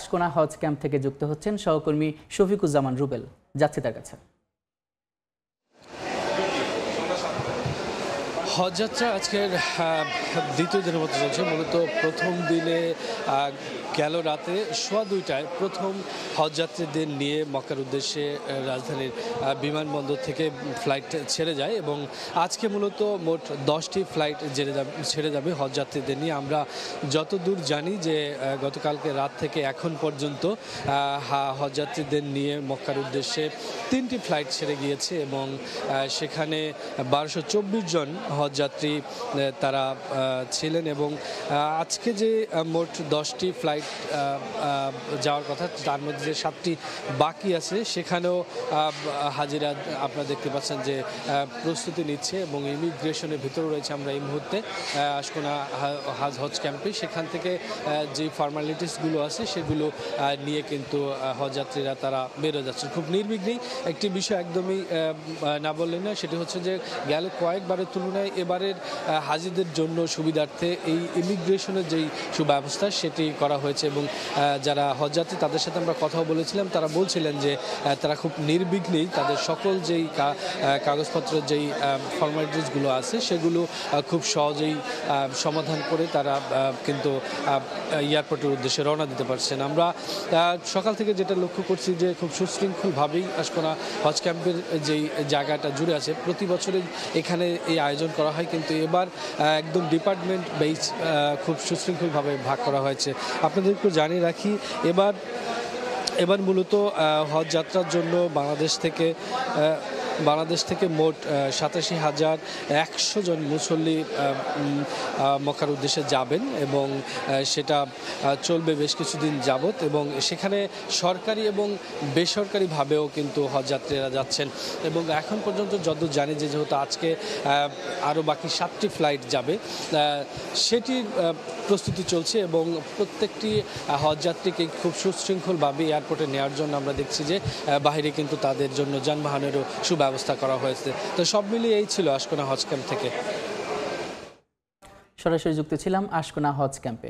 আশকোনা হজ camp থেকে যুক্ত হচ্ছেন সহকর্মী শফিকুজ্জামান রুবেল। যাচ্ছে তার কাছে। হজযাত্রা আজকের দ্বিতীয় দিনের মতো চলছে। মূলত প্রথম দিনে গেল রাতে সোয়া ২টায় প্রথম হজযাত্রীদের নিয়ে মক্কার উদ্দেশ্যে রাজধানীর বিমানবন্দর থেকে ফ্লাইট ছেড়ে যায় এবং আজকে মূলত মোট 10টি ফ্লাইট ছেড়ে যাবে হজযাত্রীদের নিয়ে। আমরা যতদূর জানি যে গতকালকে রাত থেকে এখন পর্যন্ত হজযাত্রীদের নিয়ে মক্কার উদ্দেশ্যে 3টি ফ্লাইট ছেড়ে গিয়েছে এবং সেখানে 1224 জন হজযাত্রী তারা ছিলেন এবং আজকে যে মোট 10টি ফ্লাইট যাওয়ার কথা তার মধ্যে যে 7টি বাকি আছে সেখানেও হাজিরা আপনারা দেখতে পাচ্ছেন যে প্রস্তুতি নিচ্ছে এবং ইমিগ্রেশনের ভিতরে রয়েছে। আমরা এই মুহূর্তে আশকোনা হজ ক্যাম্পে, সেখান থেকে যে ফর্মালিটিসগুলো আছে সেগুলো নিয়ে কিন্তু হজযাত্রীরা তারা বেরো যাচ্ছে খুব নির্বিঘ্নেই। একটি বিষয় একদমই না বললেন না, সেটি হচ্ছে যে গেল কয়েকবারের তুলনায় এবারের হাজিদের জন্য সুবিধার্থে এই ইমিগ্রেশনের যেই সুব্যবস্থা সেটি করা হয়েছে এবং যারা হজযাত্রী তাদের সাথে আমরা কথাও বলেছিলাম, তারা বলছিলেন যে তারা খুব নির্বিঘ্নেই তাদের সকল যেই কাগজপত্রের যেই ফর্মালিটিসগুলো আছে সেগুলো খুব সহজেই সমাধান করে তারা কিন্তু এয়ারপোর্টের উদ্দেশ্যে রওনা দিতে পারছেন। আমরা সকাল থেকে যেটা লক্ষ্য করছি যে খুব সুশৃঙ্খলভাবেই আশকোনা হজ ক্যাম্পের যেই জায়গাটা জুড়ে আছে, প্রতি বছরই এখানে এই আয়োজন করা হয়, কিন্তু এবার একদম ডিপার্টমেন্ট বেস খুব সুশৃঙ্খলভাবে ভাগ করা হয়েছে। আপনাদেরকে জানিয়ে রাখি এবার মূলত হজ যাত্রার জন্য বাংলাদেশ থেকে মোট ৮৭,১০০ জন মুসল্লি মক্কার উদ্দেশ্যে যাবেন এবং সেটা চলবে বেশ কিছুদিন যাবত এবং সেখানে সরকারি এবং বেসরকারিভাবেও কিন্তু হজযাত্রীরা যাচ্ছেন এবং এখন পর্যন্ত যতদূর জানি যে যেহেতু আজকে আরও বাকি 7টি ফ্লাইট যাবে সেটির প্রস্তুতি চলছে এবং প্রত্যেকটি হজযাত্রীকে খুব সুশৃঙ্খলভাবে এয়ারপোর্টে নেওয়ার জন্য আমরা দেখছি যে বাইরে কিন্তু তাদের জন্য যানবাহনেরও ব্যবস্থা করা হয়েছে। তো সব মিলিয়ে এই ছিল আশকোনা হজ ক্যাম্প থেকে। সরাসরি যুক্ত ছিলাম আশকোনা হজ ক্যাম্পে।